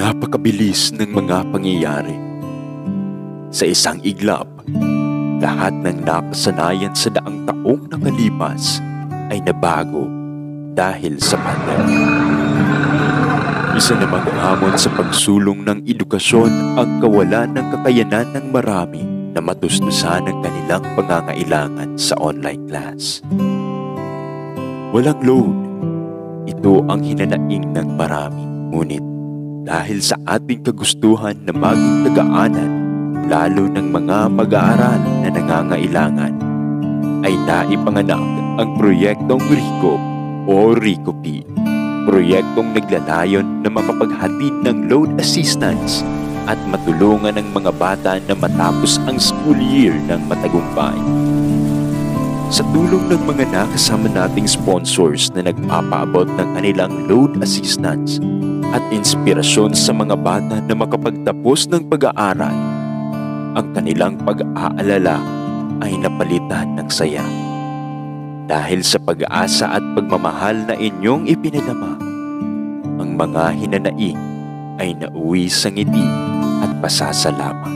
Napakabilis ng mga pangyayari. Sa isang iglap, lahat ng nakasanayan sa daang taong nakalipas ay nabago dahil sa pandemya. Isa namang hamon sa pagsulong ng edukasyon ang kawalan ng kakayanan ng marami na matustusan ang kanilang pangangailangan sa online class. Walang load. Ito ang hinanaing ng marami. Ngunit dahil sa ating kagustuhan na maging tagaanan, lalo ng mga mag-aaral na nangangailangan, ay naipanganak ang proyektong RICO o RICOP. Proyektong naglalayon na makapaghatid ng load assistance at matulungan ang mga bata na matapos ang school year ng matagumpay. Sa tulong ng mga nakasama nating sponsors na nagpapaabot ng kanilang load assistance at inspirasyon sa mga bata na makapagtapos ng pag-aaral, ang kanilang pag-aalala ay napalitan ng saya. Dahil sa pag-asa at pagmamahal na inyong ipinadama, ang mga hinanaing ay nauwi sa ngiti at pasasalamat.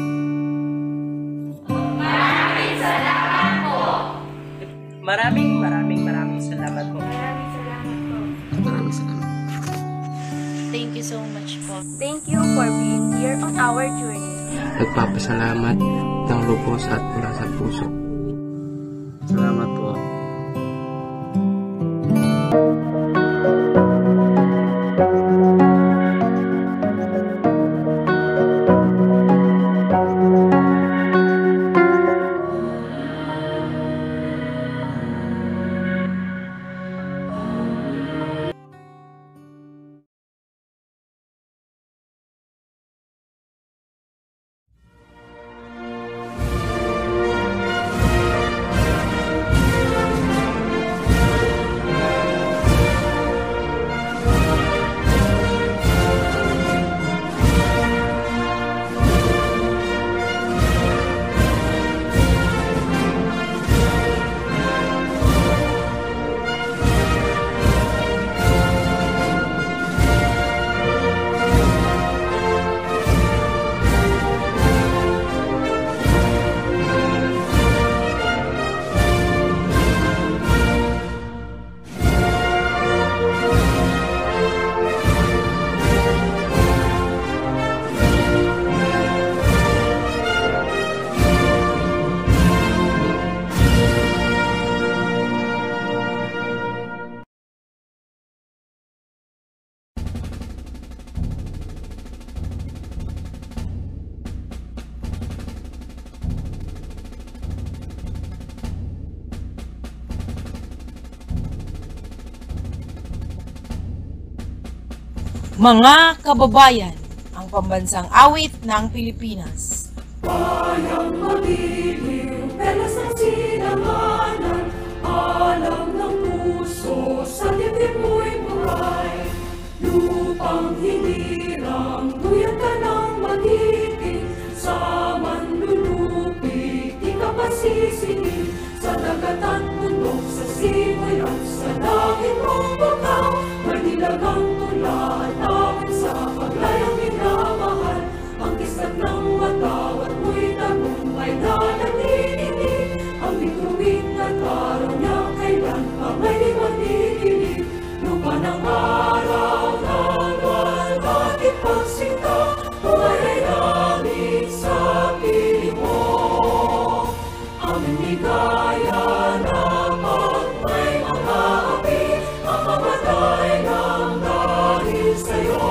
Maraming salamat po! Maraming salamat po. Maraming salamat. Thank you so much po. Thank you for being here on our journey. Nagpapasalamat ng lubos at mula sa puso. Salamat po. Mga kababayan, ang pambansang awit ng Pilipinas. Bayang madilim, pelas ng sinanganan, alam ng puso, sa dibdib mo'y buhay. Lupang hinirang, tuyat ka ng magiging, sa manlulupi, di ka pasisingin, sa dagat at bundok, sa simoy at sa langit mong bakaw, may nilagang tulad namin sa paglayang minamahal, ang kisag ng matawat mo'y tagumpay na nanininig, ang bituin at araw niya kailan pa may di maniginig, lupa ng araw ng walwati pagsinta, buhay ay namin sa piling mo, aming ligaya na pag may mga api, ang mamatay ng dahil sa'yo.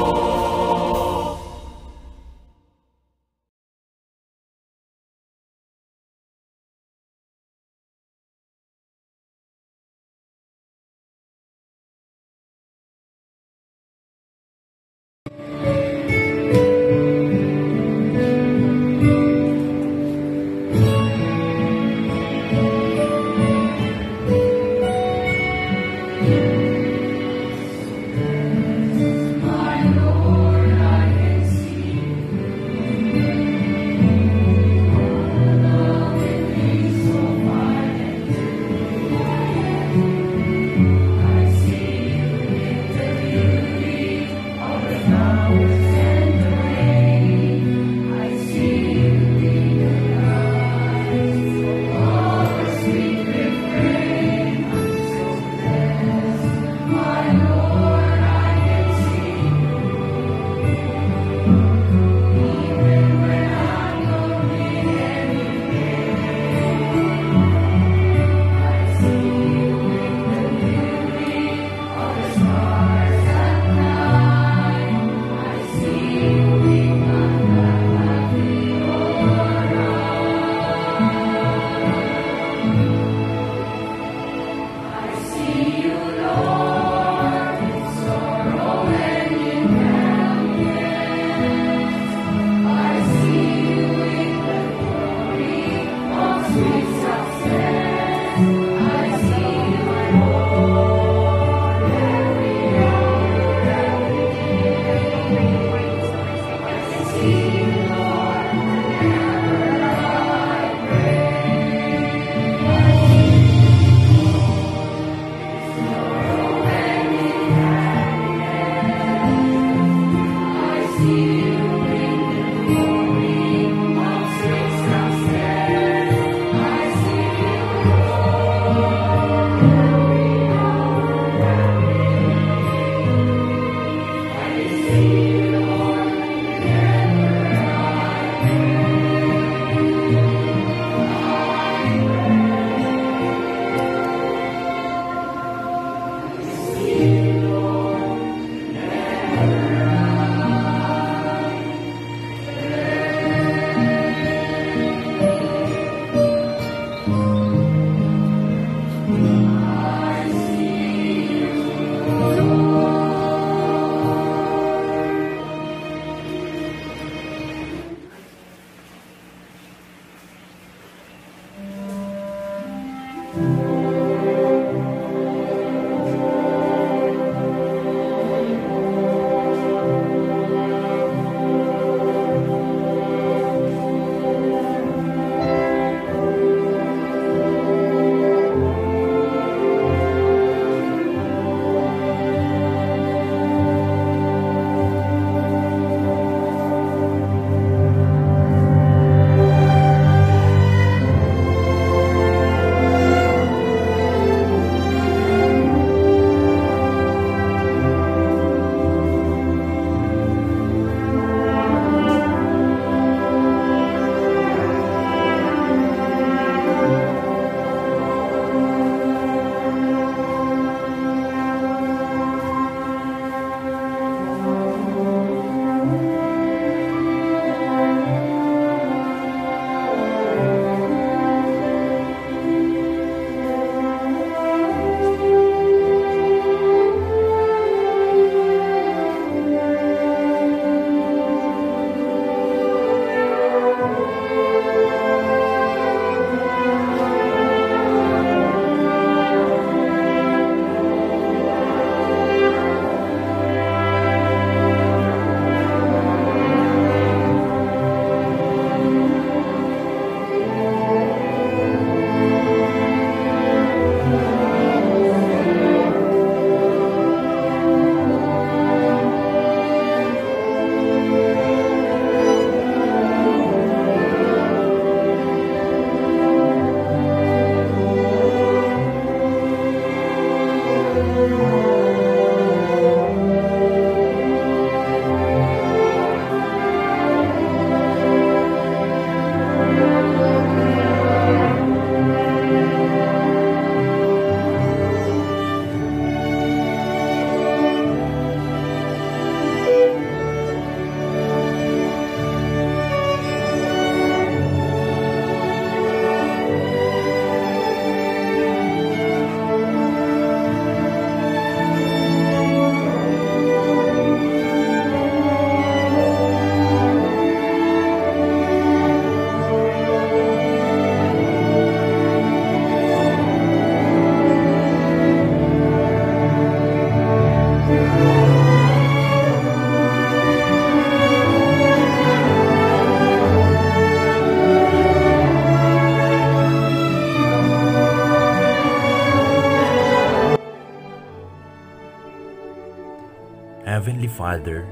Heavenly Father,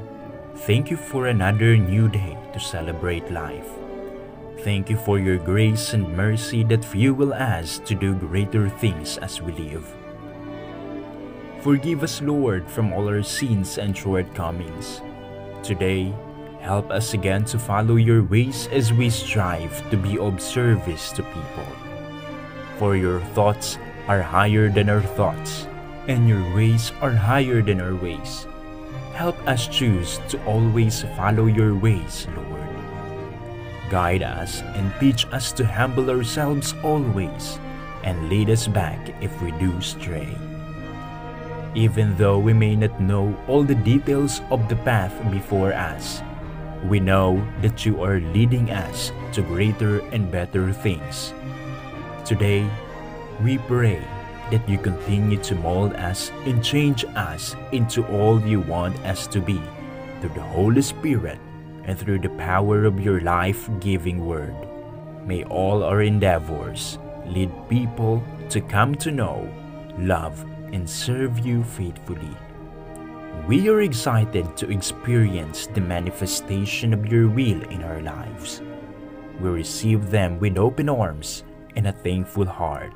thank you for another new day to celebrate life. Thank you for your grace and mercy that fuel us to do greater things as we live. Forgive us, Lord, from all our sins and shortcomings. Today, help us again to follow your ways as we strive to be of service to people. For your thoughts are higher than our thoughts, and your ways are higher than our ways. Help us choose to always follow your ways, Lord. Guide us and teach us to humble ourselves always, and lead us back if we do stray. Even though we may not know all the details of the path before us, we know that you are leading us to greater and better things. Today, we pray that you continue to mold us and change us into all you want us to be through the Holy Spirit and through the power of your life-giving word. May all our endeavors lead people to come to know, love, and serve you faithfully. We are excited to experience the manifestation of your will in our lives. We receive them with open arms and a thankful heart.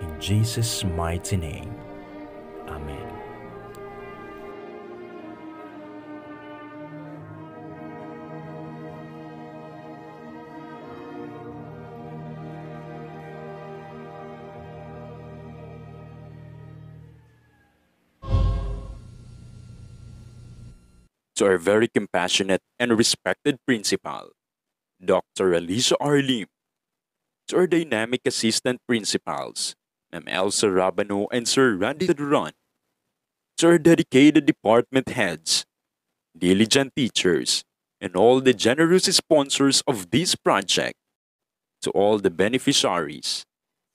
In Jesus' mighty name, Amen. To our very compassionate and respected principal, Dr. Alicia R. Lim, to our dynamic assistant principals, Ma'am Elsa Rabano and Sir Randy Duran, to our dedicated department heads, diligent teachers, and all the generous sponsors of this project, to all the beneficiaries,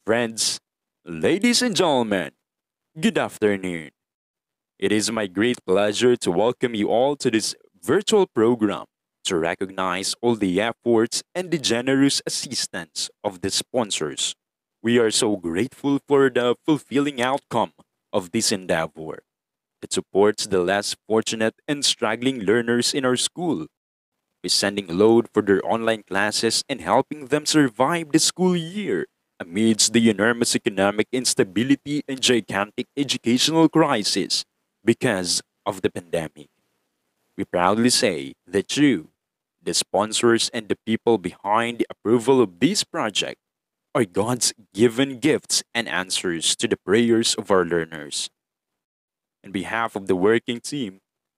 friends, ladies and gentlemen, good afternoon. It is my great pleasure to welcome you all to this virtual program to recognize all the efforts and the generous assistance of the sponsors. We are so grateful for the fulfilling outcome of this endeavor. It supports the less fortunate and struggling learners in our school by sending load for their online classes and helping them survive the school year amidst the enormous economic instability and gigantic educational crisis because of the pandemic. We proudly say that you, the sponsors and the people behind the approval of this project, are God's given gifts and answers to the prayers of our learners. On behalf of the working team,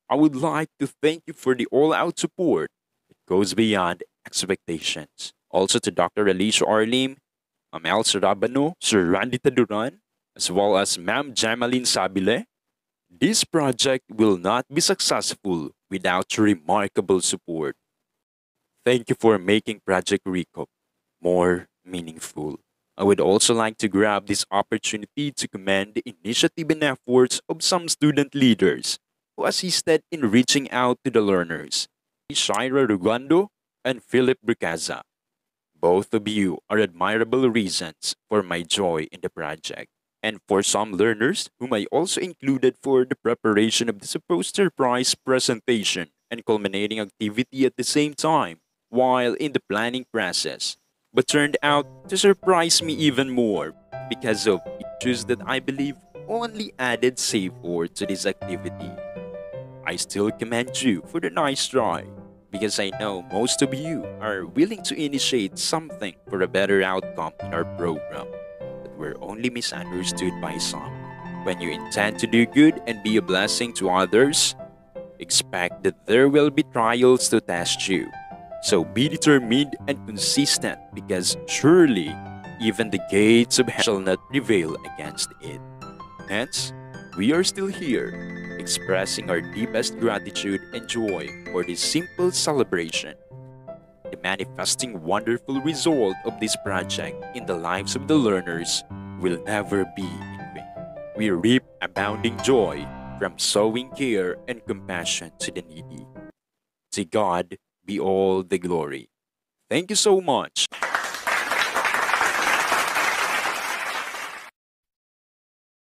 I would like to thank you for the all-out support that goes beyond expectations. Also to Dr. Alicia R. Lim, Ma'am Elsa Rabano, Sir Randy Taduran, as well as Ma'am Jamaline Sabile. This project will not be successful without your remarkable support. Thank you for making Project Recop more meaningful. I would also like to grab this opportunity to commend the initiative and efforts of some student leaders who assisted in reaching out to the learners, Shira Rugando and Philip Bricaza. Both of you are admirable reasons for my joy in the project. And for some learners whom I also included for the preparation of the supposed surprise presentation and culminating activity at the same time while in the planning process, but turned out to surprise me even more because of issues that I believe only added savor to this activity. I still commend you for the nice try because I know most of you are willing to initiate something for a better outcome in our program. Were only misunderstood by some. When you intend to do good and be a blessing to others, expect that there will be trials to test you. So be determined and consistent because surely even the gates of hell shall not prevail against it. Hence, we are still here, expressing our deepest gratitude and joy for this simple celebration. The manifesting wonderful result of this project in the lives of the learners will never be in vain. We reap abounding joy from sowing care and compassion to the needy. To God be all the glory. Thank you so much.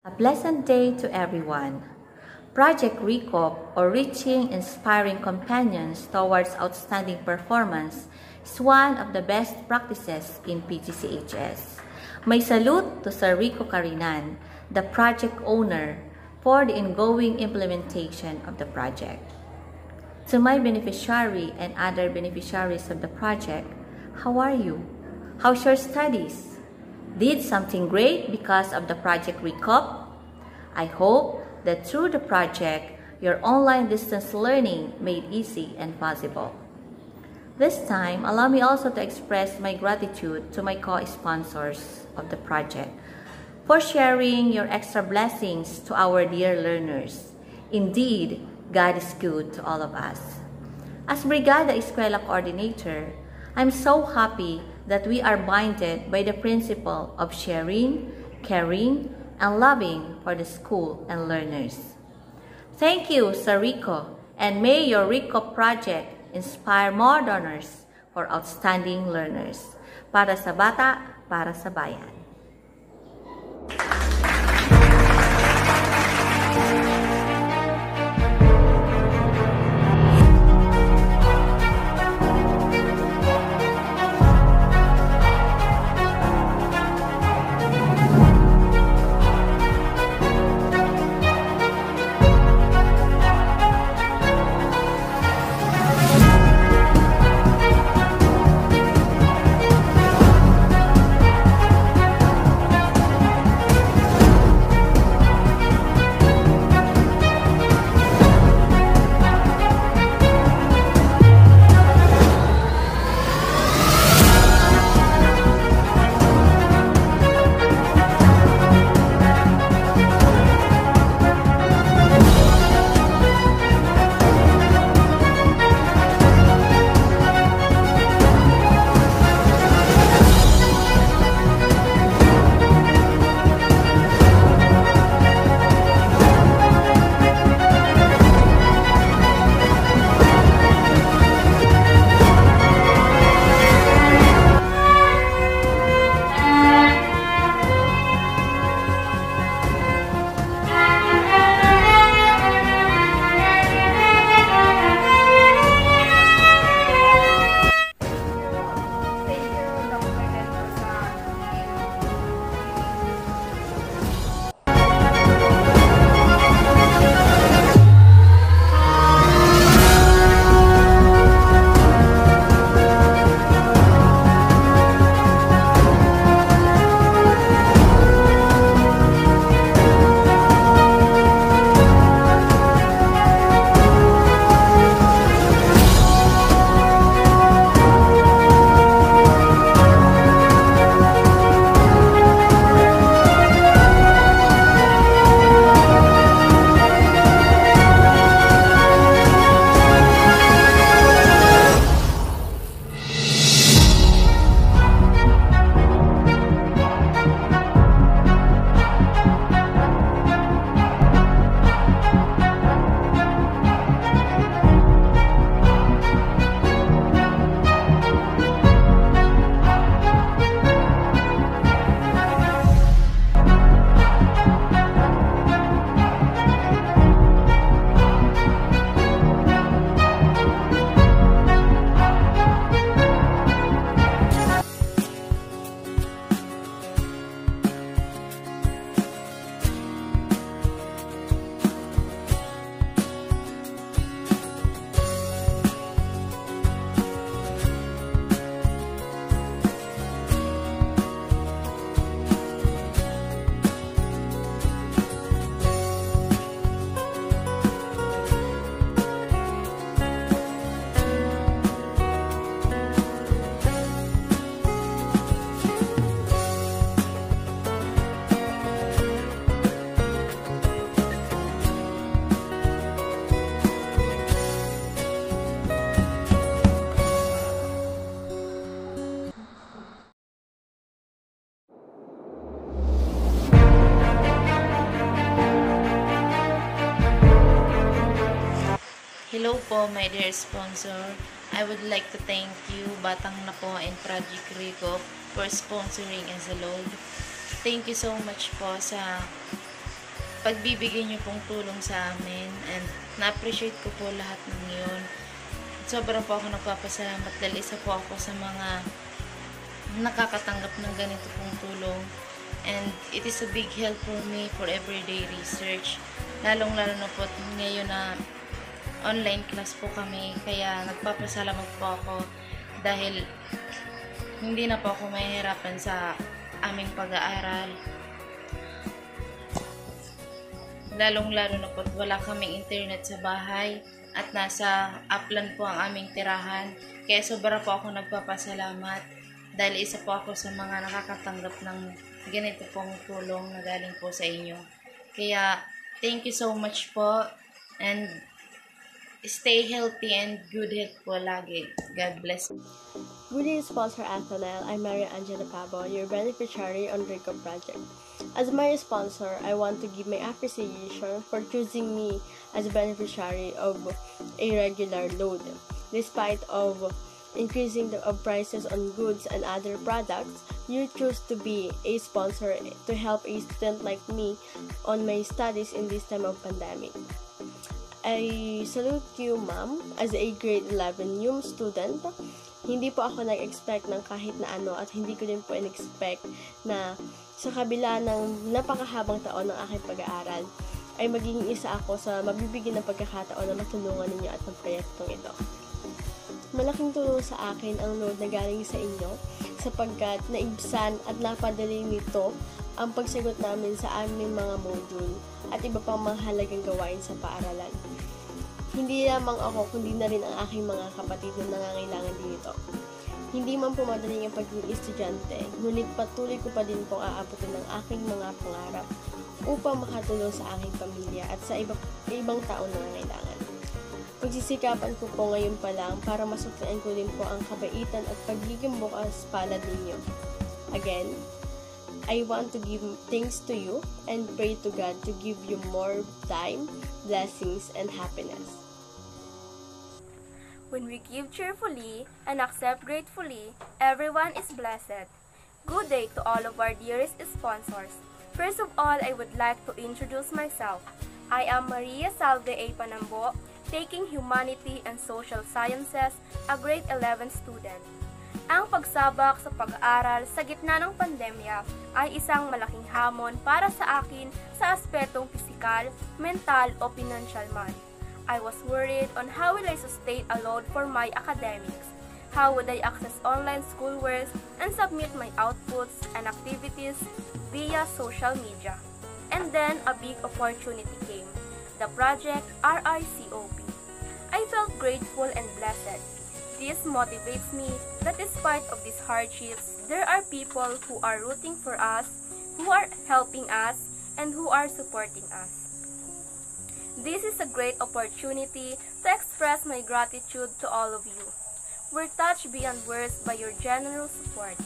A pleasant day to everyone. Project Recop, or Reaching Inspiring Companions Towards Outstanding Performance, is one of the best practices in PGCHS. My salute to Sir Rico Carinan, the project owner, for the ongoing implementation of the project. To my beneficiary and other beneficiaries of the project, how are you? How's your studies? Did something great because of the Project Recop? I hope that through the project, your online distance learning made easy and possible. This time, allow me also to express my gratitude to my co-sponsors of the project for sharing your extra blessings to our dear learners. Indeed, God is good to all of us. As Brigada Eskwela Coordinator, I'm so happy that we are binded by the principle of sharing, caring, and loving for the school and learners. Thank you, Sir Rico, and may your Rico project inspire more donors for outstanding learners. Para sa bata, para sa bayan. Hello po, my dear sponsor. I would like to thank you, Batang na po and Project Rico, for sponsoring as a load. Thank you so much po sa pagbibigay niyo pong tulong sa amin, and na-appreciate ko po lahat ng yun. Sobrang po ako nagpapasalamat dahil isa po ako sa mga nakakatanggap ng ganito pong tulong, and it is a big help for me for everyday research, lalong-lalo na po ngayon na online class po kami, kaya nagpapasalamat po ako dahil hindi na po ako mahihirapan sa aming pag-aaral, lalong-lalo na po wala kaming internet sa bahay at nasa upland po ang aming tirahan, kaya sobra po ako nagpapasalamat dahil isa po ako sa mga nakakatanggap ng ganito pong tulong na galing po sa inyo. Kaya thank you so much po, and stay healthy and good health po lagi. God bless. Good day, sponsor Athanel. I'm Maria Angela Pabo, your beneficiary on RICO project. As my sponsor, I want to give my appreciation for choosing me as a beneficiary of a regular load. Despite of increasing the prices on goods and other products, you choose to be a sponsor to help a student like me on my studies in this time of pandemic. I salute you, ma'am, as a grade 11 UM student. Hindi po ako nag-expect ng kahit na ano, at hindi ko din po in-expect na sa kabila ng napakahabang taon ng aking pag-aaral ay magiging isa ako sa mabibigyan ng pagkakataon na matulungan ninyo at ng proyektong ito. Malaking tulong sa akin ang load na galing sa inyo sapagkat naibsan at napadali nito ang pagsagot namin sa aming mga module at iba pang mahalagang gawain sa paaralan. Hindi lamang ako, kundi na rin ang aking mga kapatid na nangangailangan din ito. Hindi man po madaling ang pagiging estudyante, ngunit patuloy ko pa din pong aabutin ng aking mga pangarap upang makatulong sa aking pamilya at sa ibang taong nangangailangan. Pagsisikapan ko po ngayon pa lang para masuklian ko din po ang kabaitan at pagiging bukas palad ninyo. Again, I want to give thanks to you and pray to God to give you more time, blessings, and happiness. When we give cheerfully and accept gratefully, everyone is blessed. Good day to all of our dearest sponsors. First of all, I would like to introduce myself. I am Maria Salve A. Panambo, taking Humanity and Social Sciences, a grade 11 student. Ang pagsabak sa pag-aaral sa gitna ng pandemya ay isang malaking hamon para sa akin sa aspetong pisikal, mental o financial man. I was worried on how will I sustain a load for my academics. How would I access online schoolwork and submit my outputs and activities via social media? And then a big opportunity came, the project RICOP. I felt grateful and blessed. This motivates me that despite of these hardships, there are people who are rooting for us, who are helping us, and who are supporting us. This is a great opportunity to express my gratitude to all of you. We're touched beyond words by your generous support.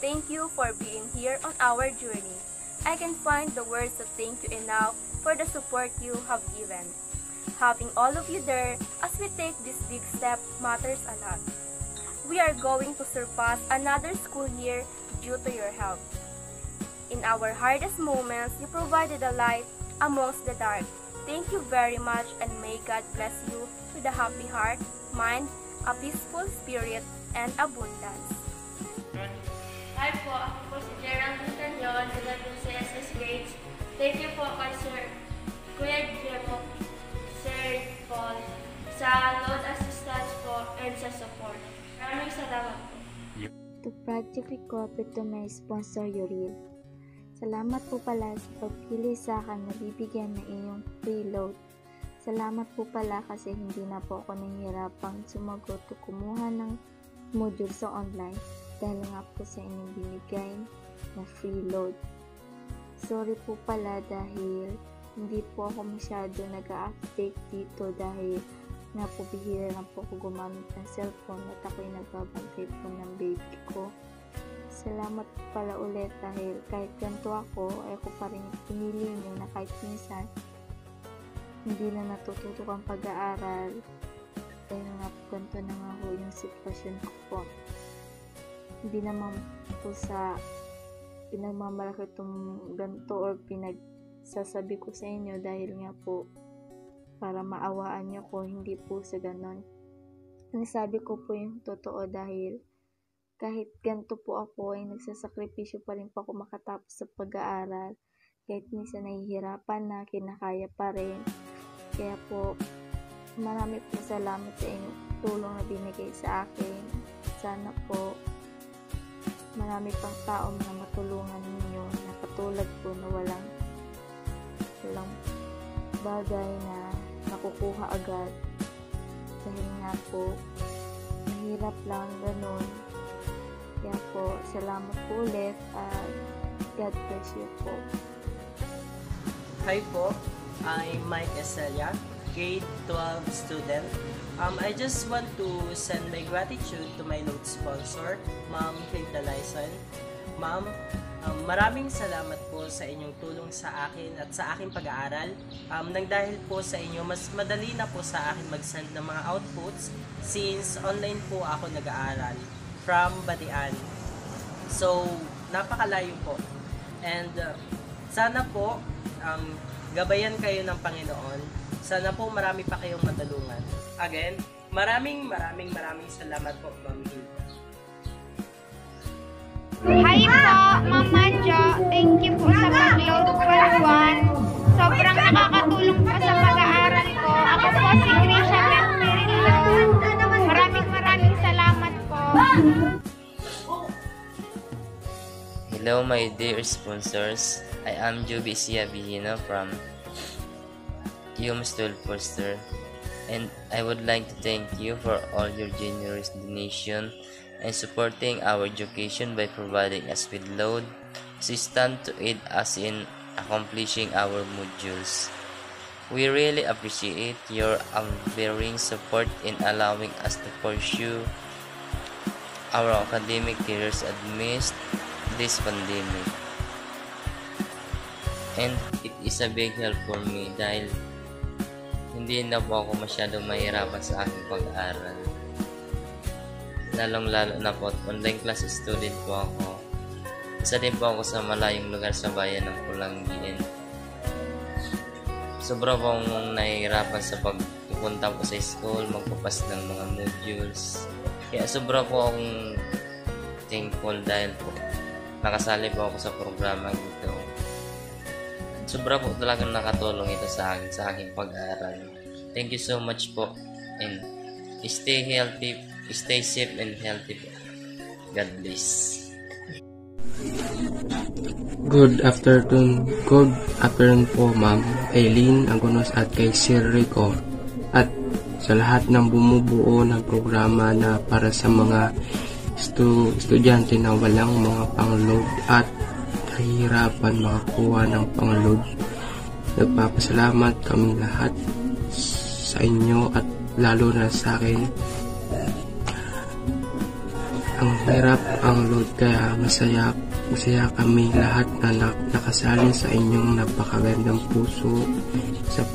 Thank you for being here on our journey. I can find the words to thank you enough for the support you have given. Having all of you there as we take this big step matters a lot. We are going to surpass another school year due to your help. In our hardest moments, you provided a light amongst the dark. Thank you very much, and may God bless you with a happy heart, mind, a peaceful spirit, and abundance. Hi po, ako po si Gerald Montanyon, nila po sa SS Grades. Thank you po kay Sir Kuya Diego, Sir Paul, sa load assistance po and sa support. Maraming salamat po. To Project Recovery to my sponsor Yuril. Salamat po pala sa pagpili sa akin na bibigyan ng iyong preload. Salamat po pala kasi hindi na po ako nahihirapang sumagot o kumuha ng module sa online dahil nga po sa inyong binigay na free load. Sorry po pala dahil hindi po ako masyado nag-update dito dahil nga po bihira lang po ako gumamit ng cellphone at ako'y nagbabantay po ng baby ko. Salamat po pala ulit dahil kahit ganito ako, ay ako pa rin pinili niyo na kahit minsan hindi na natututok ang pag-aaral, dahil nga ganito na nga ho yung sitwasyon ko po. Hindi naman po sa pinagmamalaki itong ganito or pinagsasabi ko sa inyo dahil nga po para maawaan niyo ko, hindi po sa ganon. Nasabi ko po yung totoo dahil kahit ganito po ako ay nagsasakripisyo pa rin po ako makatapos sa pag-aaral. Kahit minsan nahihirapan na, kinakaya pa rin. Kaya po, marami po salamat sa inyong tulong na binigay sa akin. Sana po, marami pang tao na matulungan ninyo na katulad po na walang bagay na nakukuha agad. Dahil nga po, mahirap lang ganun. Kaya po, salamat po ulit at God bless you po. Hi po, I'm Mike Estrella, grade 12 student. I just want to send my gratitude to my load sponsor, Ma'am Hilda Lyson. Ma'am, maraming salamat po sa inyong tulong sa akin at sa aking pag-aaral. Nang dahil po sa inyo, mas madali na po sa akin mag-send ng mga outputs since online po ako nag-aaral from Batian. So, napakalayo po. And sana po, gabayan kayo ng Panginoon. Sana po marami pa kayong matulungan. Again, maraming salamat po, Ma'am Hilda. Hi po, Mama Jo. Thank you po sa pag-load part 1. Sobrang nakakatulong po sa pag-aaral ko. Ako po si Grisha Granmerilo. Maraming salamat po. Hello my dear sponsors. I am Joby Siabihino from UMS 12 Poster, and I would like to thank you for all your generous donation and supporting our education by providing us with load assistance to aid us in accomplishing our modules. We really appreciate your unwavering support in allowing us to pursue our academic careers amidst this pandemic. And it is a big help for me dahil hindi na po ako masyadong mahirapan sa aking pag-aaral. Lalong-lalo na po, online class student po ako. Isa din po ako sa malayong lugar sa bayan ng Pulanggiin. Sobra po akong nahihirapan sa pagpupunta po sa school, magpapas ng mga modules. Kaya sobra po akong thankful dahil po nakasali po ako sa programa dito. Sobra po talagang nakatulong ito sa aking pag-aaral. Thank you so much po, and stay healthy, stay safe and healthy po. God bless. Good afternoon po Ma'am Eileen Agonos at kay Sir Rico at sa lahat ng bumubuo ng programa na para sa mga estudyante na walang mga pang-load at nahihirapan makakuha ng pang-load. Nagpapasalamat kami lahat sa inyo at lalo na sa akin. Ang hirap ang load kaya masaya kami lahat na nakasali sa inyong napakagandang puso sa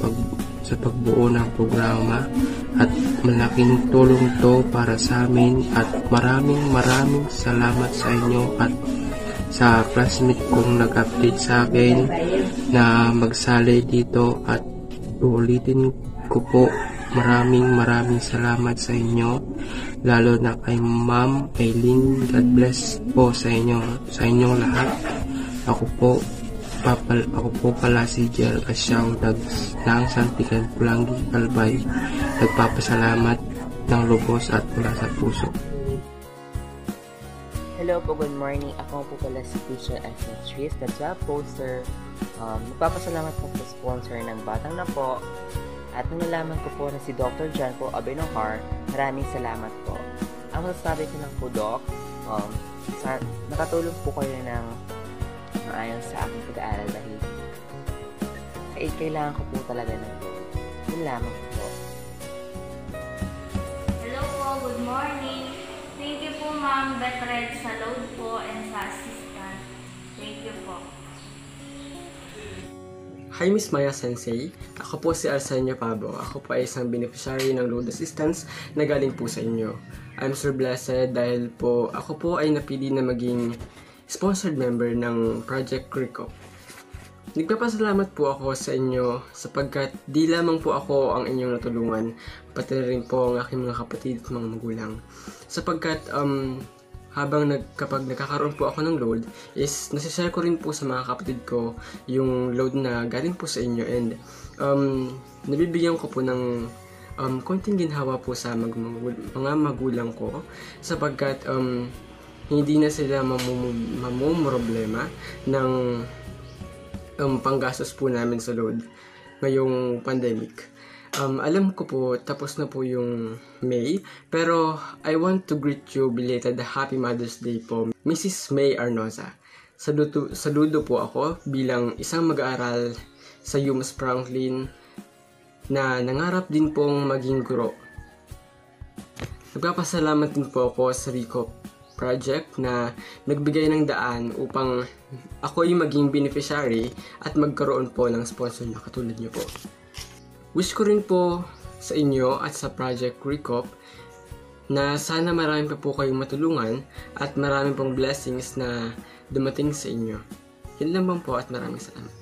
pagbuo ng programa at malaking tulong to para sa amin at maraming salamat sa inyo at sa classmate kong nag-update sa akin na magsali dito at ulitin ko po maraming salamat sa inyo lalo na kay Ma'am Eileen. God bless po sa inyong lahat. Ako po pala si Jer Asyaw ng Santigan Pulangi Albay. Nagpapasalamat ng lubos at mula sa puso. Hello po, good morning. Ako po pala si Teacher Ashley Tris, the 12 poster. Magpapasalamat po sa sponsor ng Batang na po. At nalaman ko po na si Dr. John po Abenohar. Maraming salamat po. Ang masasabi ko lang po, Doc, nakatulong po kayo ng maayos sa aking pag-aaral dahil kailangan ko po talaga ng load. Yun lamang po. Hello po, good morning. Thank you po Ma'am Betred sa load po and sa assistant. Thank you po. Hi Miss Maya Sensei, ako po si Arsenio Pablo. Ako po ay isang beneficiary ng load assistance na galing po sa inyo. I'm so blessed dahil po ako po ay napili na maging sponsored member ng Project Recop. Nagpapasalamat po ako sa inyo sapagkat di lamang po ako ang inyong natulungan, pati rin po ang aking mga kapatid at mga magulang. Sapagkat kapag nagkakaroon po ako ng load is nasishare ko rin po sa mga kapatid ko yung load na galing po sa inyo, and nabibigyan ko po ng konting ginhawa po sa mga magulang ko sapagkat hindi na sila mamumroblema ng panggastos po namin sa load ngayong pandemic. Alam ko po, tapos na po yung May, pero I want to greet you belated Happy Mother's Day po, Mrs. May Arnoza. Saludo po ako bilang isang mag-aaral sa UMass Franklin na nangarap din pong maging guro. Nagpapasalamat din po ako sa Recop Project na nagbigay ng daan upang ako ay maging beneficiary at magkaroon po ng sponsor na katulad niyo po. Wish ko rin po sa inyo at sa Project Recop na sana marami pa po kayong matulungan at marami pong blessings na dumating sa inyo. Yan lang po at maraming salamat.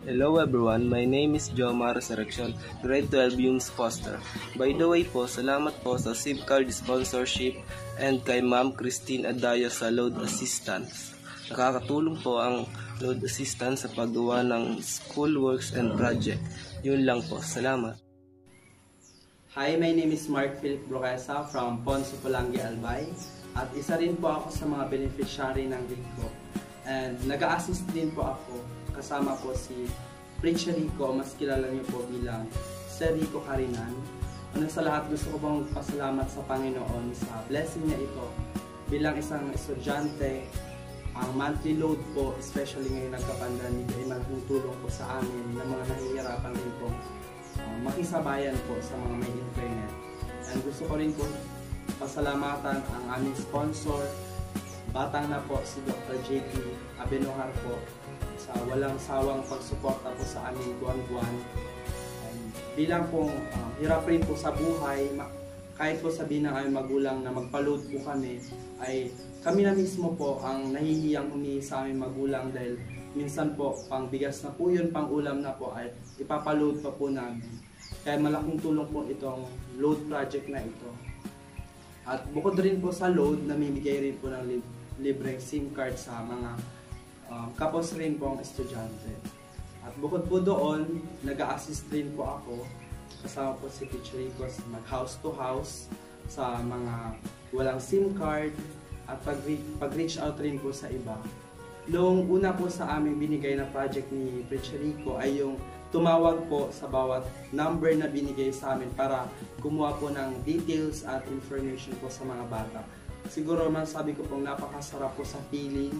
Hello everyone, my name is Jomar Resurrection, grade 12 Yums Foster. By the way po, salamat po sa SIM card sponsorship and kay Ma'am Christine Adayo sa load assistance. Nakakatulong po ang load assistance sa paggawa ng school works and project. Yun lang po, salamat. Hi, my name is Mark Philip Broquesa from Ponce Pulangi, Albay. At isa rin po ako sa mga beneficiary ng Recop. And nag-a-assist din po ako. Kasama po si Prince Rico, mas kilala niyo po bilang Sir Rico Carinan. Una sa lahat, gusto ko pong pasalamat sa Panginoon sa blessing niya ito. Bilang isang estudyante, ang monthly load po, especially ngayon nagka-pandemic, ay malaking tulong po sa amin na mga nahihirapan din po makisabayan po sa mga may internet. And gusto ko rin po pasalamatan ang aming sponsor, batang na po si Dr. JP Abenohar po, sa walang sawang pagsuporta po sa aming buwan-buwan. Bilang pong hirap rin po sa buhay, kahit po sabihin ng aming magulang na magpa-load po kami, ay kami na mismo po ang nahihiyang humihi sa aming magulang dahil minsan po pang bigas na po yun, pang ulam na po ay ipapaload pa po namin. Kaya malaking tulong po itong load project na ito. At bukod rin po sa load, namimigay rin po ng libreng SIM card sa mga kapos rin po ang estudyante. At bukod po doon, nag-a-assist rin po ako, kasama po si Teacher Rico, mag-house to house sa mga walang SIM card at pag-reach out rin po sa iba. Noong una po sa aming binigay na project ni Teacher Rico ay yung tumawag po sa bawat number na binigay sa amin para kumuha po ng details at information po sa mga bata. Siguro man sabi ko pong napakasarap po sa feeling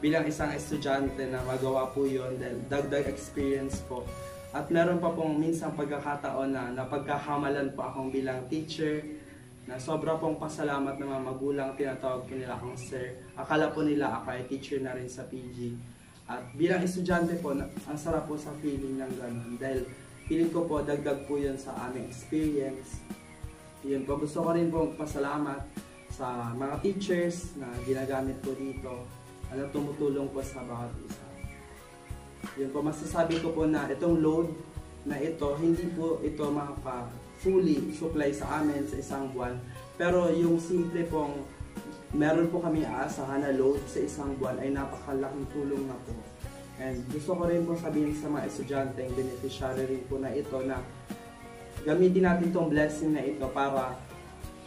bilang isang estudyante na magawa po yun dahil dagdag experience po. At meron pa pong minsang pagkakataon na napagkahamalan po akong bilang teacher na sobra pong pasalamat ng mga magulang, tinatawag po nila akong sir. Akala po nila ako ay teacher na rin sa PG. At bilang estudyante po, ang sarap po sa feeling ng ganun dahil feeling ko po dagdag po yun sa aming experience. Yun po, gusto ko rin pong pasalamat sa mga teachers na ginagamit po dito. Ano, tumutulong po sa bawat isa. Yun po, masasabi ko po na itong load na ito, hindi po ito fully supply sa amin sa isang buwan. Pero yung simple pong meron po kami aasahan na load sa isang buwan ay napakalaking tulong na po. And gusto ko rin po sabihin sa mga estudyanteng beneficiary rin po na ito na gamitin natin itong blessing na ito para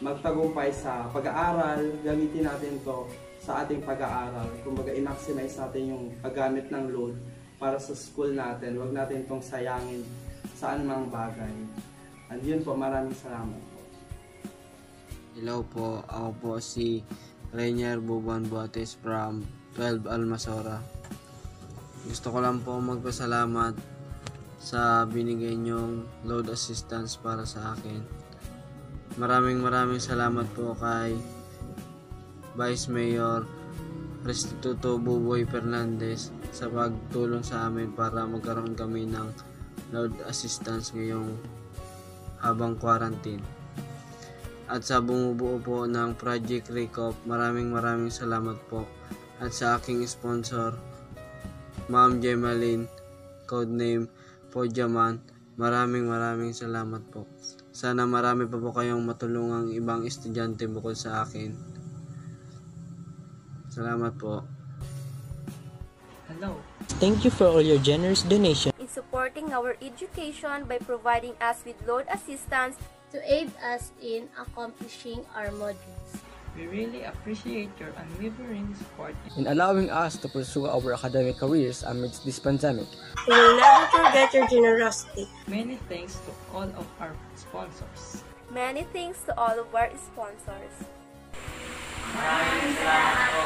magtagumpay sa pag-aaral, gamitin natin to sa ating pag-aaral. Kumbaga, i-maximize natin yung paggamit ng load para sa school natin. Huwag natin itong sayangin sa anumang bagay. And yun po, maraming salamat po. Hello po, ako po si Rainier Buban Buates from 12 Almasora. Gusto ko lang po magpasalamat sa binigay niyong load assistance para sa akin. Maraming salamat po kay Vice Mayor Restituto Buboy Fernandez sa pagtulong sa amin para magkaroon kami ng load assistance ngayong habang quarantine. At sa bumubuo po ng Project Recop, maraming salamat po. At sa aking sponsor, Ma'am Gemaline, codename Podyaman, maraming salamat po. Sana marami pa po kayong matulungang ibang estudyante bukod sa akin. Salamat po. Hello. Thank you for all your generous donation in supporting our education by providing us with load assistance to aid us in accomplishing our modules. We really appreciate your unwavering support in allowing us to pursue our academic careers amidst this pandemic. We will never forget your generosity. Many thanks to all of our sponsors. Many thanks to all of our sponsors. Maraming salamat po.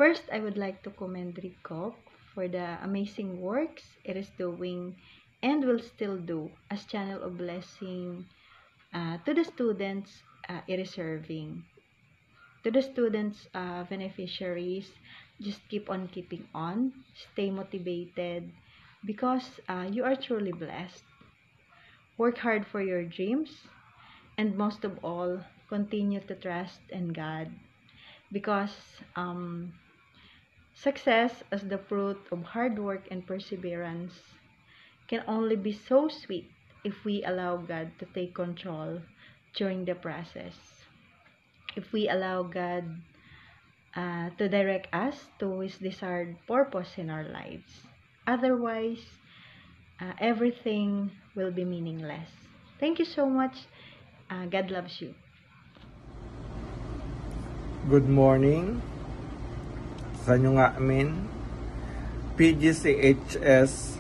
First, I would like to commend Recop for the amazing works it is doing and will still do as channel of blessing to the students it is serving. To the students beneficiaries, just keep on keeping on, stay motivated because you are truly blessed. Work hard for your dreams, and most of all, continue to trust in God because success as the fruit of hard work and perseverance can only be so sweet if we allow God to take control during the process. If we allow God to direct us to His desired purpose in our lives. Otherwise, everything will be meaningless. Thank you so much. God loves you. Good morning sa inyo nga amin, PGCHS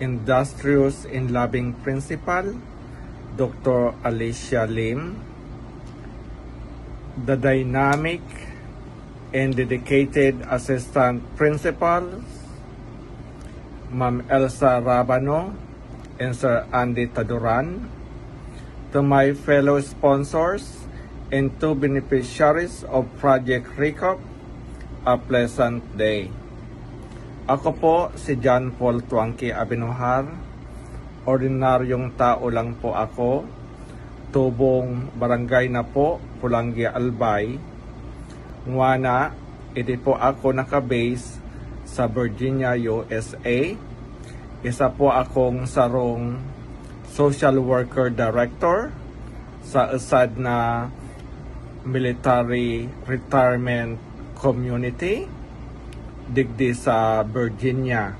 Industrious and Loving Principal, Dr. Alicia Lim, the dynamic and dedicated Assistant Principals, Ma'am Elsa Rabano and Sir Andy Taduran, to my fellow sponsors and to beneficiaries of Project Recop, a pleasant day. Ako po si John Paul Tuangki Abinohar. Ordinaryong tao lang po ako. tubong barangay na po, Pulangi, Albay. Ngwana, iti po ako nakabase sa Virginia, USA. Isa po akong sarong social worker director sa USAD na military retirement community digdi sa Virginia.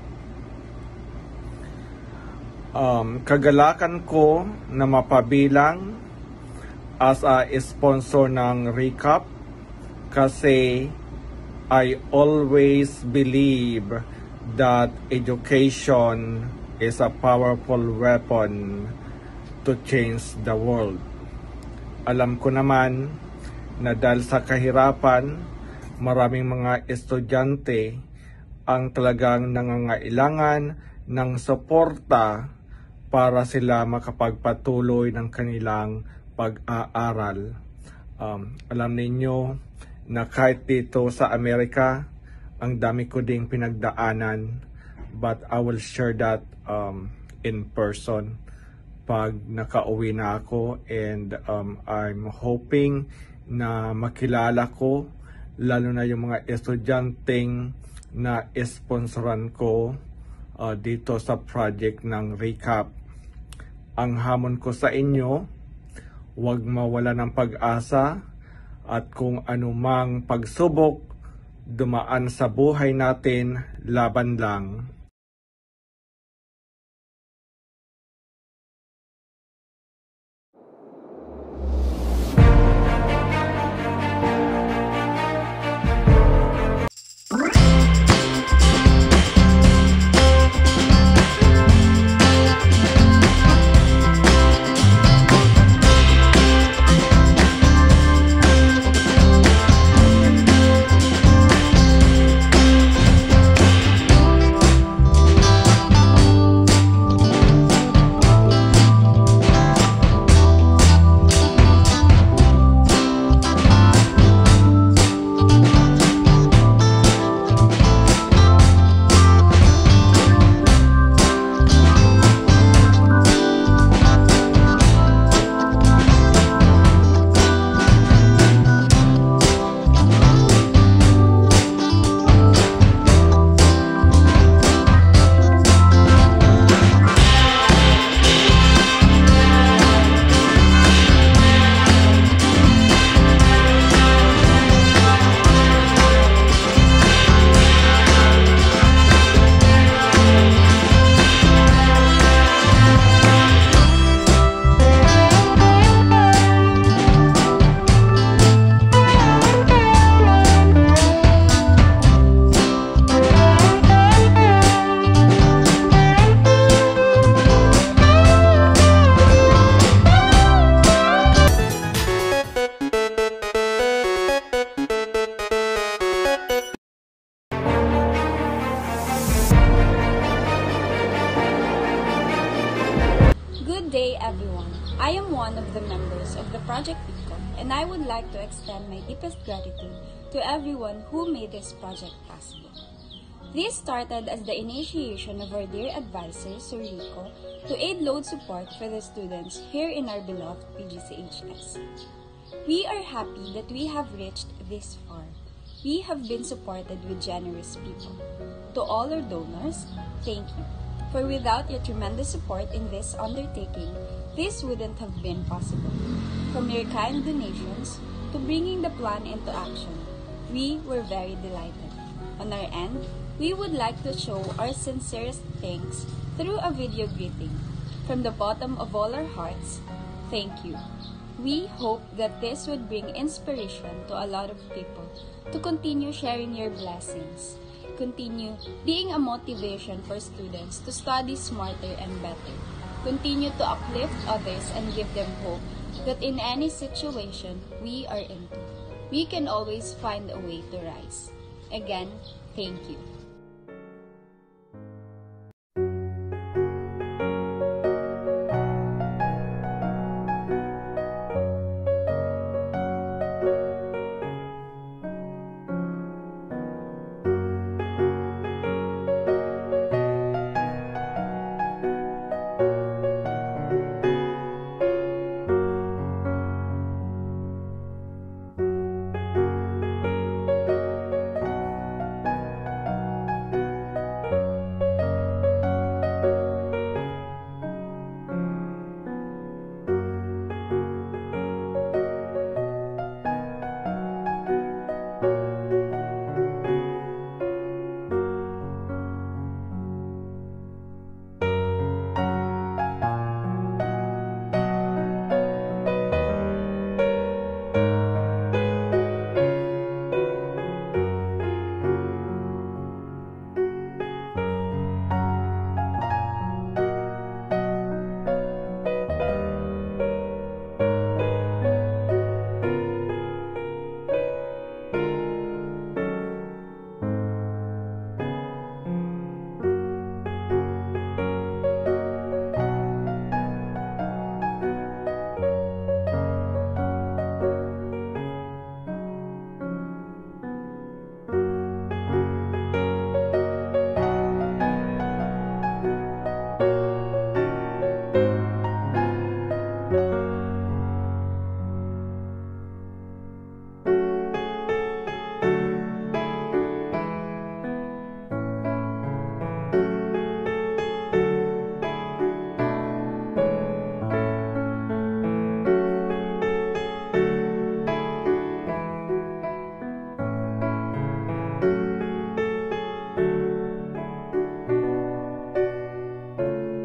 Kagalakan ko na mapabilang as a sponsor ng RECAP kasi I always believe that education is a powerful weapon to change the world. Alam ko naman na dahil sa kahirapan, maraming mga estudyante ang talagang nangangailangan ng suporta para sila makapagpatuloy ng kanilang pag-aaral. Alam ninyo na kahit dito sa Amerika, ang dami ko ding pinagdaanan, but I will share that in person pag nakauwi na ako, and I'm hoping na makilala ko lalo na yung mga estudyanteng na sponsoran ko dito sa project ng RECAP. Ang hamon ko sa inyo, huwag mawala ng pag-asa, at kung anumang pagsubok dumaan sa buhay natin, laban lang. Good day, everyone. I am one of the members of the Project RECAP, and I would like to extend my deepest gratitude to everyone who made this project possible. This started as the initiation of our dear advisor, Sir Rico, to aid load support for the students here in our beloved PGCHS. We are happy that we have reached this far. We have been supported with generous people. To all our donors, thank you. For without your tremendous support in this undertaking, this wouldn't have been possible. From your kind donations to bringing the plan into action, we were very delighted. On our end, we would like to show our sincerest thanks through a video greeting. From the bottom of all our hearts, thank you. We hope that this would bring inspiration to a lot of people to continue sharing your blessings. Continue being a motivation for students to study smarter and better. Continue to uplift others and give them hope that in any situation we are in, we can always find a way to rise. Again, thank you.